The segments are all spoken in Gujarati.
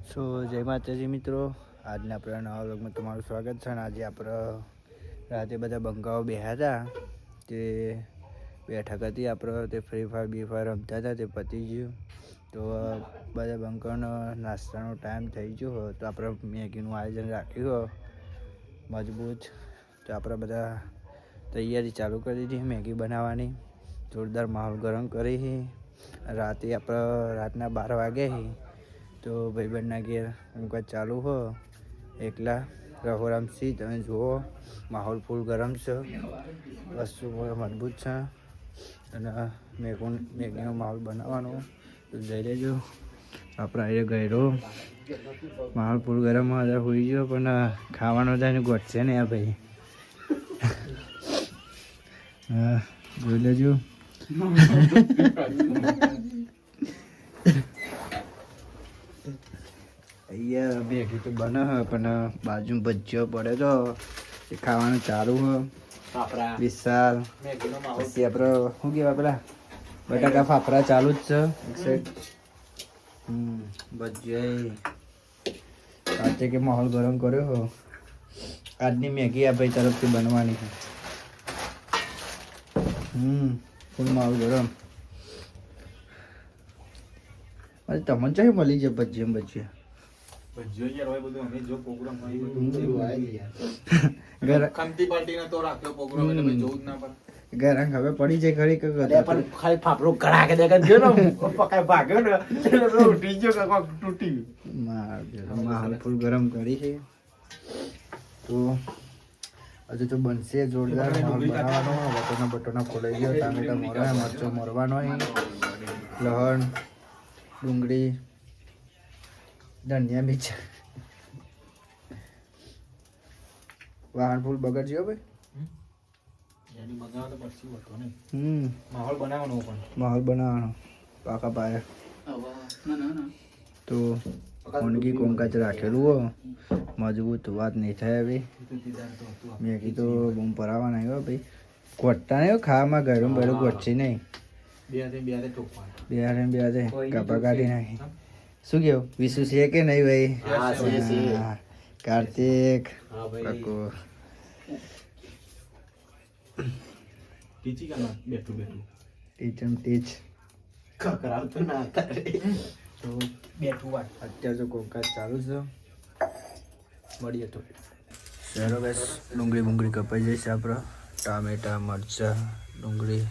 સો જય માતાજી મિત્રો, આજના આપણા નવા વ્લોગમાં તમારું સ્વાગત છે. અને આજે આપણે રાતે બધા બંકાઓ બેઠા હતા, તે બેઠક હતી આપણે, તે ફ્રી ફાયર રમતા હતા, તે પતી ગયું. તો બધા બંકાઓનો નાસ્તાનો ટાઈમ થઈ ગયો, તો આપણે મેગીનું આયોજન રાખ્યું મજબૂત. તો આપણે બધા તૈયારી ચાલુ કરી દીધી મેગી બનાવવાની. જોરદાર માહોલ ગરમ કરી. રાતે આપણે રાતના 12 વાગે તો ભાઈબંધના ઘેર ઊંઘ ચાલુ હો એકલા રહોરામસિંહ. તમે જુઓ માહોલ ફૂલ ગરમ છે, વસ્તુ મજબૂત છે. અને મેગીનો માહોલ બનાવવાનો તો જઈ લેજો. આપણે એ ગયરો માહોલ ફૂલ ગરમ હોઈ ગયો, પણ ખાવાનો જાય ગોઠશે ને આ ભાઈ. હા જોઈ લેજો. અહીંયા મેગી તો બને પણ બાજુ ભજીયો પડે તો એ ખાવાનું ચાલુ હ. વિશાલ પછી આપણે શું કહેવાય પેલા બટાકા ફાફડા ચાલુ જ છે. ભજીયા સાથે કે માહોલ ગરમ કર્યો હો. આજની મેગી આ ભાઈ તરફથી બનવાની છે. ફૂલ માહોલ ગરમ. અરે તમને ચાહી મળી જાય ભજીયા ગરમ હવે પડી જાય ઘડી ખાલી ફાફડો કડા કે દેખા જો ને પકાય ભાગ્યો ને તૂટી ગયો કે તૂટી માહોલ ફૂલ ગરમ કરી છે. તો હજુ તો બનશે જોરદાર માહોલ બનાવવાનો. બટોના ખોલાઈ ગયો, ટામેટા મોરવા, મરચો મોરવાનો, લહણ, ડુંગળી, ધનિયા, મિર્ચ. વાહન ફૂલ બગડજો ભાઈ. માહોલ બનાવવાનો પાકા પાયા. તો વાનગી કોમકાજ રાખેલું હો મજબૂત, વાત નહીં થાય હવે. મેગી તો બૂમ પરાવવાના આવ્યો ભાઈ. ગોઠતા નહીં ખાવામાં ગયડું બેડું ગોઠશે નહીં. બે કાપા કાઢી નાખી. શું કેવું વિશુ છે કે નહીં ભાઈ? કાર્તિક અત્યારે તો કોમકાજ ચાલુ છે. મળીએ તો ચાલો બસ. ડુંગળી કપાઈ જઈશ આપણે. ટામેટા, મરચા, ડુંગળી,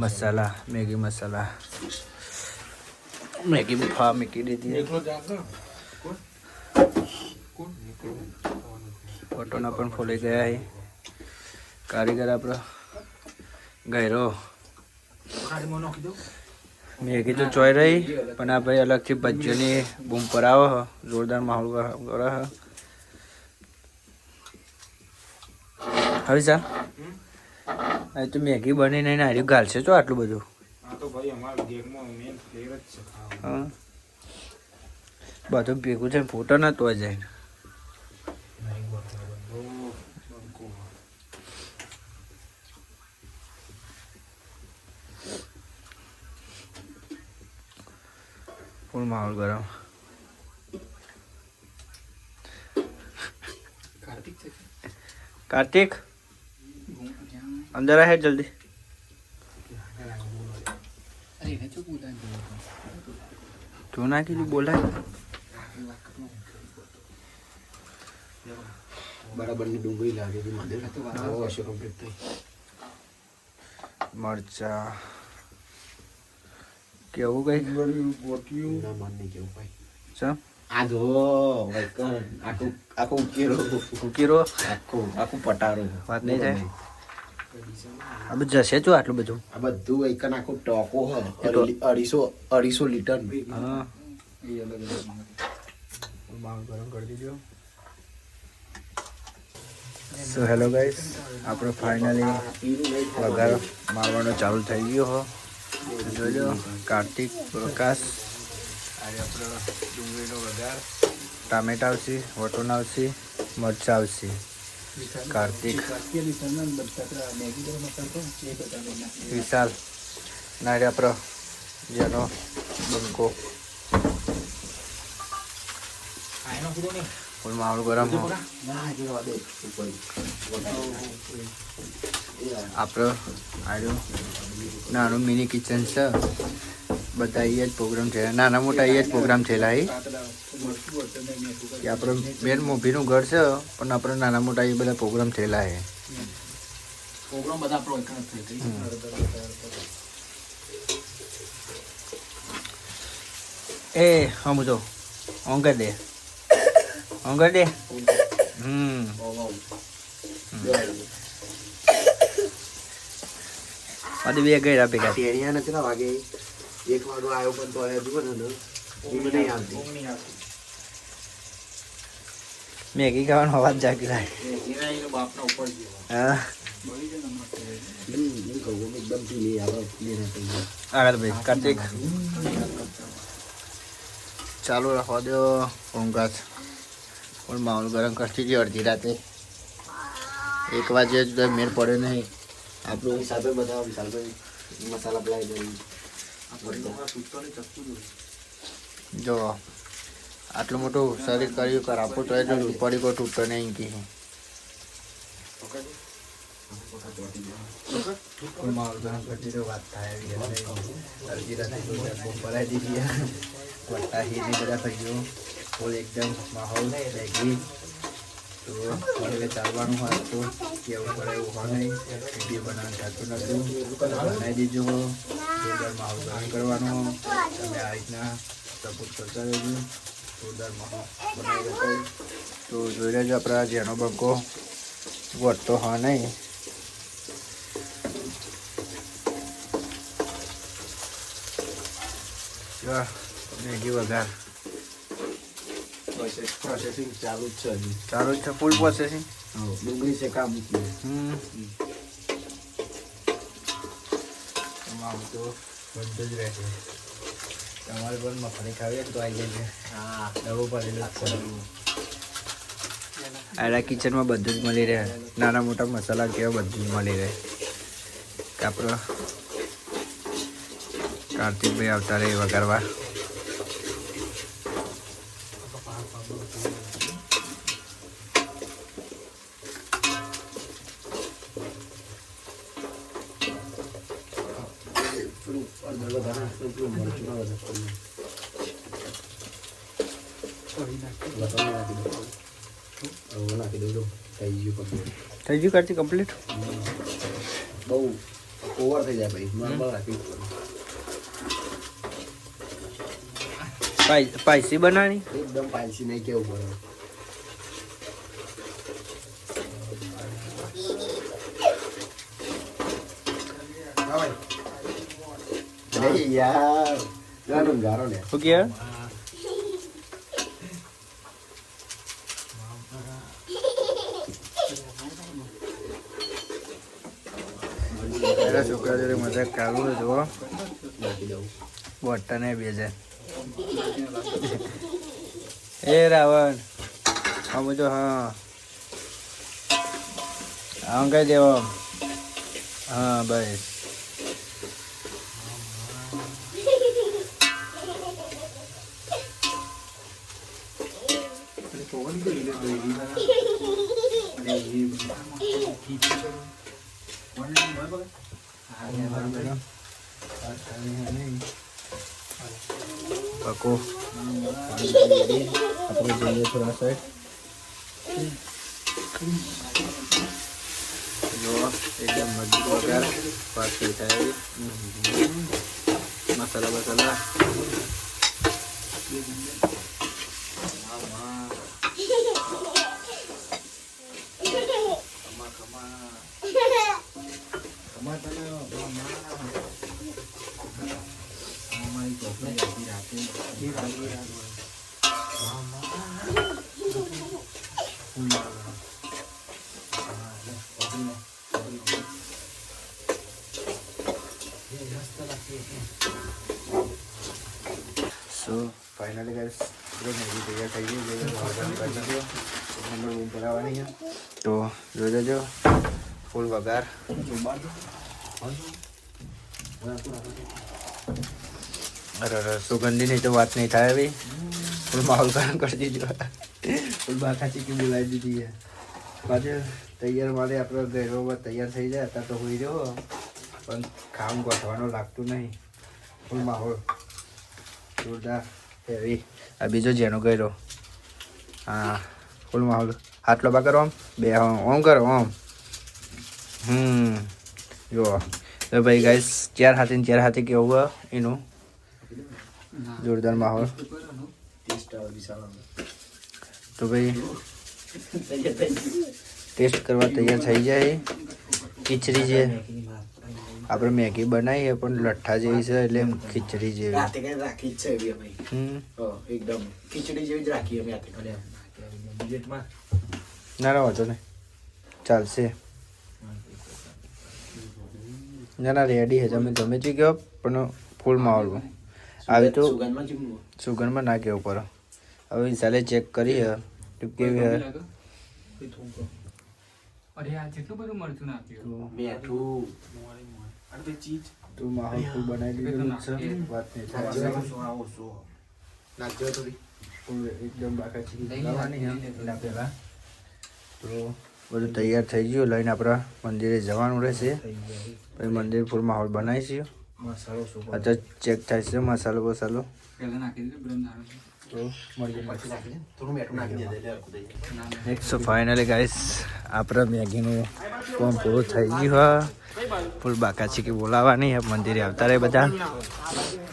મસાલા, મેગી મસાલા, મેગી મૂકી દીધી. ફોટોના પણ ફોલી ગયા છે. કારીગર આપણો ગયરો. મેગી તો ચોઈ રહી, પણ આ ભાઈ અલગથી ભજીયોની બૂમ પર આવો. જોરદાર માહોલ કરે હવે સર. હવે તો મેગી બની નહીં હાર્યું ગાલશે તો આટલું બધું. હા બધું ભેગું છે. ફોટો નતો જાય. ફૂલ માહોલ ગરમ. કાર્તિક અંદર આય જલ્દી. તું ના કીધું બોલાય. બરાબરની ડુંગળી લાગે છે. મરચા કેવું કઈ આ જો આખું ઉકેરો આખું પટારો વાત નહીં થાય. આ બધું જશે જો આટલું બધું. આ બધું એકન આખું ટોકો હ 250 લીટર. હા ગરમ કરી દીધો. સો હેલો ગાઈસ, આપણે ફાઇનલી વઘાર મારવાનો ચાલુ થઈ ગયો હો. જોજો કાર્તિક, પ્રકાશ. આજે આપણે ડુંગળીનો વઘાર, ટામેટા આવશે, વટોના આવશે, મરચાં આવશે. કાર્તિક, વિશાલ નારે આપણો જેનો બંકો ફૂલ માહોલ ગરમ હો આપણો આવ્યો નાનું મિની કિચન છે બધા અહીંયા જ પ્રોગ્રામ થયા નાના મોટા અહીંયા જ પ્રોગ્રામ થયેલા એ કે આપણો મેન મૂવીનું ઘર છે પણ આપણે નાના મોટા એ બધા પ્રોગ્રામ થયેલા છે પ્રોગ્રામ બધા આપણો એક જ થઈ એ હમ તો ઓંગર દે આજે બે ગયા ભેગા ટેણિયા નથી ના વાગે એક વાડો આવ્યો પણ તો આવ્યા જુઓ ને ઊંઘ નહીં આવતી મેગી ખાવાનો અવાજ જાગી જાય એના બાપના ઉપર ગયો હા એકદમ પીલી આપણે આગળ ભાઈ કાર્તિક ચાલુ રાખવા દો ઊંઘાત પણ માહોલ ગરમ કરતી હતી અડધી રાતે 1 વાગે જ મેળ પડ્યો નહીં આપણું હિસાબે બધા વિશાલભાઈ મસાલા પલાવી દઈએ જો આટલું મોટું શરીર કર્યું કરાપો તો પડી કોઈ તૂટતો નહીં કે માહોલ ગરમ કરતી તો વાત થાય અડધી રાતે ભરાઈ દીધી વટ્ટા હીરી બધા ભાઈઓ ફૂલ એકદમ માહોલ રેગી તો મને ચાલવાનું હોય તો કેવું પડે એવું હોય નહીં વિડીયો બનાવવાનું થતું નતું બનાવી દીજો જોરદાર માહોલ ગરમ કરવાનો તમે આ રીતના સપોર્ટ કરતા રહેજો જોરદાર માહોલ બનાવી દેતો તો જોઈ લેજો આપણા જેનો બંકો વટતો હોય નહીં મેગી વઘાર પ્રોસેસિંગ ચાલુ જ છે હજી ચાલુ જ છે ફૂલ પ્રોસેસિંગ ડુંગળી શેકા મૂકી તમારું તો બધું જ રહેશે તમારે પણ મફળી ખાવી તો આવી જાય હા નવું પડેલું આડા કિચનમાં બધું જ મળી રહે નાના મોટા મસાલા કેવા બધું જ મળી રહે આપણો કાર્તિકભાઈ આવતા રહે વઘારવા થઈ ગયું કાર્તિક કમ્પ્લીટ બહુ ઓવર થઈ જાય ભાઈ નોર્મલ રાખી સ્પાઈસી બનાવી એકદમ પાયસી નહીં કેવું પડે યાર ગારો ગારો ને શું કે છોકરા જોડે મજાક કાઢવું જુઓ નાખી દઉં બોટા ને બે જાય એ રાવણ હા બધું હા આમ કઈ દેવો હા બસ પકો આપણે જઈએ થોડા સાઈડ જો એકદમ મજબૂત વઘાર પાછી થાય મસાલા બસાલા સો ફાઇનલી ગાઈસ મેગી તૈયાર થઈ ગઈ છે નંબર રૂમ પર આવવાની છે તો જોઈ લેજો ફૂલ વઘાર અરે સુગંધીની તો વાત નહીં થાય ભાઈ ફૂલ માહોલ ગરમ કરી દીધો ફૂલ બાકા ચીકી બોલાવી દીધી છે પાછળ તૈયાર મારે આપણે ગયરો તૈયાર થઈ જાય અત્યારે તો હોઈ રહ્યો પણ કામ ગોઠવાનું લાગતું નહીં ફૂલ માહોલ જોરદાર હેવી આ બીજો જેનો ગયરો હા ફૂલ માહોલ હાથ લોબા કરો આમ બે ઓમ કરો આમ જો તો ભાઈ ગાઈસ ચાર હાથે કેવું એનું જોરદાર માહોલ તો ભાઈ ટેસ્ટ કરવા તૈયાર થઈ જાય ખીચડી છે આપણે મેગી બનાવી પણ લઠ્ઠા જેવી છે એટલે એમ ખીચડી જેવી રાખી જ છે એકદમ ખીચડી જેવી જ રાખી અમે ના વાંધો નહીં ચાલશે ના રેડી છે તમે ગમે તે કહો પણ ફૂલ માહોલ આવી તો સુગંધમાં ના કેવું પડે હવે ચાલે ચેક કરીએ તો કેવી હે અરે આ જેટલું બધું મરચું નાખ્યું મીઠું તું માહોલ ફૂલ બનાવી દીધું છે વાત નહીં થાય નાખજો થોડી ફૂલ એકદમ બાકા ચીકી લાવવાની એના પહેલાં તો બધું તૈયાર થઈ ગયું લઈને આપણા મંદિરે જવાનું રહેશે પછી મંદિર ફૂલ માહોલ બનાવીશું મસાલો શું અત્યારે ચેક થાય છે મસાલો બસાલો પહેલા નાખી દીધું બ્રહ્મ તો મળીએ થોડું મીઠું નાખી દે સો ફાઇનલી ગાઈસ આપણે મેગીનું કામ પૂરું થઈ ગયું ફૂલ બાકા ચીકી બોલાવવાની મંદિરે આવતા રહે બધા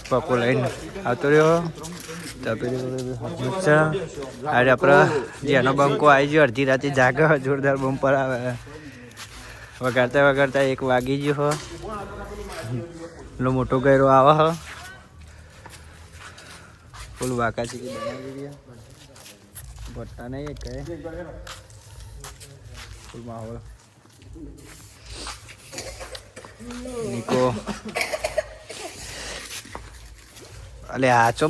પપ્પો લઈને આવતો રહ્યો આજે આપણે જેનો બંકો આવી ગયો અડધી રાતે જાગે જોરદાર બમ્પર આવે વગાડતા 1 વાગી ગયો એટલો મોટો ગયરો આવે હ ફૂલ બાકા ચીકી બનાવી દીધી ભટ્ટા નહીં કહે ફૂલ માહોલ નિકો અલે આચો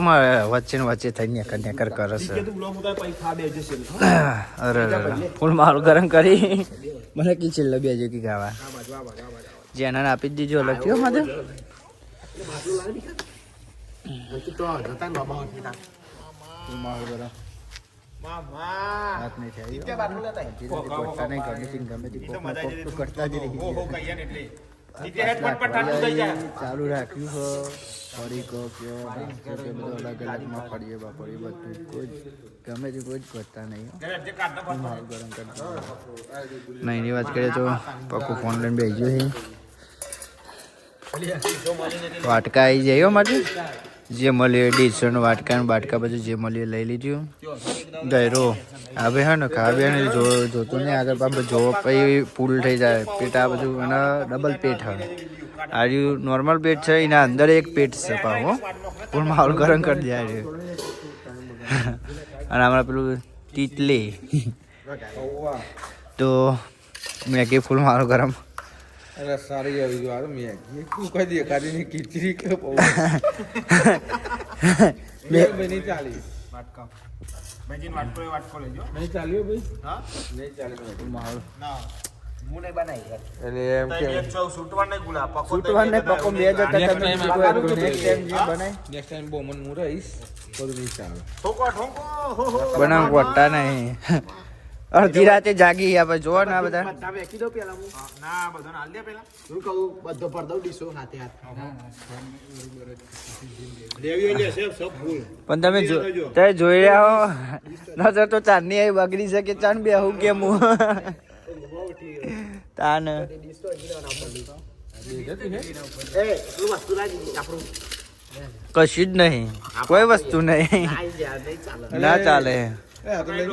વચ્ચે થઈને નેકર કરે છે અરે ફૂલ માહોલ ગરમ કરી મને કી છેલ્લે બેજો કી ગાવા જેના આપી જ દીજો લખ્યો માધવ ફૂલ માહોલ ગરમ વાત નહીં થઈ ગમે તે કરતા જ રહી ચાલુ રાખ્યું હો ફરી કહો કયો બધું અલગ અલગમાં ફરીએ બાપડીએ બધું કોઈ ગમે તે કોઈ જ કરતા નહીં માહોલ ગરમ કરતા નહીં એની વાત કરીએ તો પપ્પુ ફોન લઈને બેસી ગયો વાટકા આવી જાય માટે જે મળ્યું ડીશનો વાટકા બધું જે મળ્યું લઈ લીધું ગયરો હવે હે ને ખાવે ને જોતું નહીં આગળ પાછળ જો પછી ફૂલ થઈ જાય પેટ આ બધું અને ડબલ પેટ હવે આ રહ્યું નોર્મલ પેટ છે એના અંદર એક પેટ છે પાછો ફૂલ માહોલ ગરમ કરી દે અને હમણાં પેલું તીતલી તો મેગી ફૂલ માહોલ ગરમ અરે સારી આવી ગયો મેગી તું કઈ દે કાઢીને ખીચડી કે નહીં ચાલી વાટકા મેજીન વાટકો લેજો નહીં ચાલ્યો ભાઈ હા નહીં ચાલે માહોલ ના હું નહીં બનાવી એટલે એમ કે છૂટવા નહીં ગુલા છૂટવાને પકો બે જતા તમે નેક્સ્ટ ટાઈમ જે બનાય નેક્સ્ટ ટાઈમ બહુ મન હું રહીશ બધું નહીં ચાલે ઠોકો બનાવ ગોટા નહીં અડધી રાતે જાગી આપણે જોવા ના બધા તમે એકી દો પેલા હું ના બધાને હાલ દે પેલા હું કહું બધો પર દઉં ડીશો હાથે હાથ લેવી લે સબ ફૂલ પણ તમે જોઈ રહ્યા હો નજર તો ચાંદની આવી બગડી શકે ચાંદ બે હું કેમ હું તાન એ તું વસ્તુ લાગી આપણું કશું જ નહીં કોઈ વસ્તુ નહીં ના ચાલે આ તો લઈ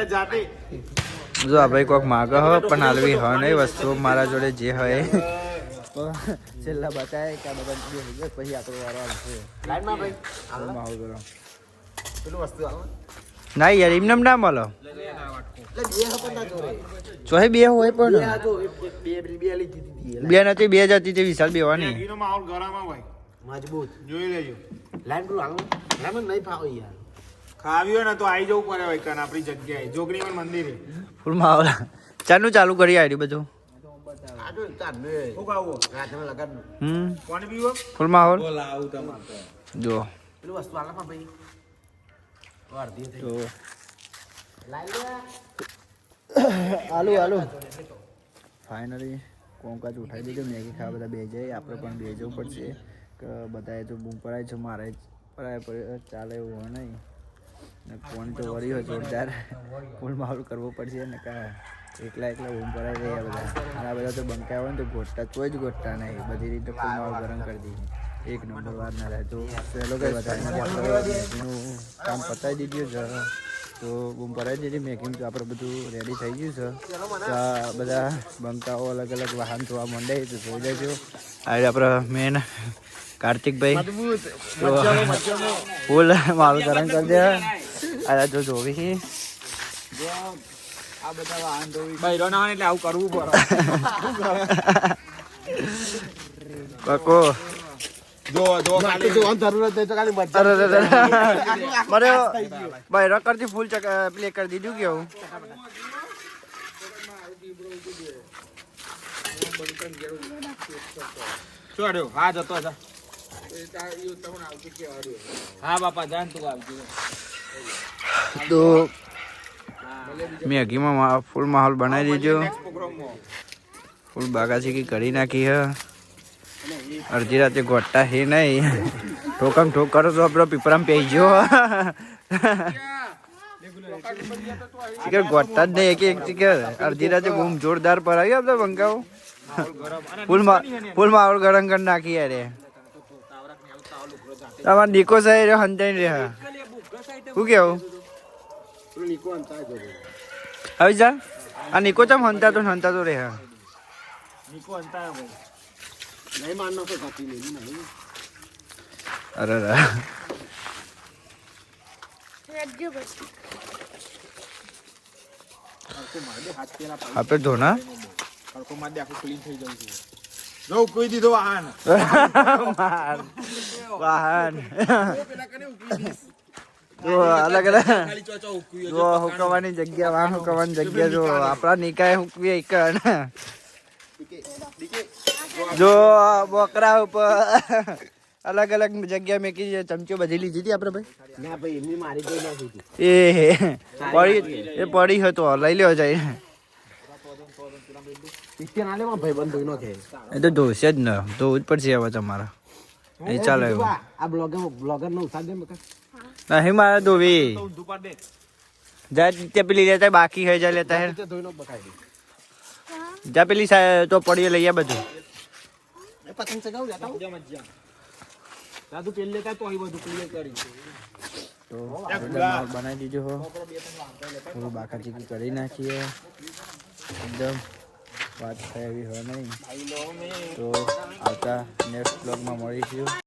જાતે જો આ ભાઈ કોઈક માગે હો પણ હાલવી હ નહીં વસ્તુ મારા જોડે જે હોય છેલ્લા બતાવે કે બધા પછી આપણો વારો આવશે લાઈનમાં ભાઈ માહોલ ગરમ પેલું વસ્તુ આવો ના યાર એમને ના મળો ચોહે બે હોય પણ બે નથી બે જતી તે વિશાલ બેવાની એનો માહોલ ગરમ હોય મજબૂત જોઈ લેજો લાઈન પેલું હાલો લાઈન નહીં ફાવે યાર ખાવ્યો ને તો આવી જવું પડે ભાઈ કાન આપણી જગ્યાએ જોગણીમાં મંદિરે ફૂલ માહોલ ચાનું ચાલુ કરી આવી બધું આ જો તાને હું ગાવું રાતના લગન કોણ પીવો ફૂલ માહોલ બોલ આવું તમારે જો પેલું વસ્તુ આલામાં ભાઈ અડધી થઈ તો લાઈ લે આલુ ફાઇનલી કોમકાજ ઉઠાવી દીધું મેગી ખાવા બધા બે જાય આપણે પણ બે જવું પડશે કે બધાએ તો બૂમ પડાય છે મારે પડાય ચાલે એવું હોય નહીં ને કોણ તો વળી હોય જોરદાર ફૂલ માહોલ કરવો પડશે ને કા એકલા બૂમ પડાઈ રહ્યા બધા આ બધા તો બંકા હોય ને તો ગોઠતા કોઈ જ ગોઠતા નહીં બધી રીતે ફૂલ માહોલ ગરમ કરી દીધી એક નંબર વાર ના રહે તો સહેલો કંઈ વધારે મેગીનું કામ પતાવી દીધું છે તો બૂમ પડાવી દીધી મેગીનું તો આપણે બધું રેડી થઈ ગયું છે તો આ બધા બંકાઓ અલગ અલગ વાહન જોવા માંડે તો જોઈ લેજો આજે આપણે મેન કાર્તિકભાઈ તો ફૂલ મારું ગરમ કરી દે આ જો જોવી આ બધા વાહન ધોવી બૈરો ના હોય એટલે આવું કરવું પડે કાકો જો ખાલી જો જરૂરત નહીં તો ખાલી મજા અરે મારે ભાઈ રકરથી ફૂલ પ્લે કરી દીધું કેવું ચોડ્યો હા જતો હતા હા બાપા જાન તું આવજો તો મેગીમાં ફૂલ માહોલ બનાવી દીધો ફૂલ બાગાચી કરી નાખી હે અડધી રાતે ગોટા હે નહીં ઠોકમ ઠોક કરો તો આપણો પીપરામ પેઈ ગયો ગોટા જ નહીં એક અડધી રાતે બૂમ જોરદાર પર આવ્યો આપણે બંકાઓ ફૂલ માહોલ ગરમ કરી નાખી અરે તમારે દીકો સાહેબ હંતાઈ રહ્યા શું કેવું હવે જા આ નિકો ચમ હંતા તો રે નહીં માનનો કોઈ ખાતી નહીં અરે આપણે ધોના જો કોઈ દીધો વાહન વાહન જો અલગ અલગ જો હુકવાની જગ્યા વાહન હુકવાની જગ્યા જો આપણા નિકાય હુકવી એક જો બકરા ઉપર અલગ અલગ જગ્યા મેં કીધી ચમચો બધી લીધી હતી આપણે ભાઈ ના ભાઈ એમની મારી કોઈ નથી એ પડી હતો લઈ લ્યો જાય પિક્ચર ના લેવા ભાઈ બંધ નો કે એ તો ધોશે જ ને ધોવું જ પડશે હવે તમારા એ ચાલે આ બ્લોગર નો ઉતાર દે મકા નહીં મારે ધોવી જા તે પેલી લેતા બાકી હોય જા લેતા હે ધોઈનો બકાઈ જા પેલી તો પડીએ લઈએ બધું પતંગ ચગાવ લેતા દાદુ પેલ લેતા તો અહીં બધું ક્લિયર કરી તો બનાવી દીધું હો થોડું બાકા ચીકી કરી નાખીએ એકદમ વાત થાય એવી હોય નહીં તો આવતા નેક્સ્ટ બ્લોગમાં મળીશું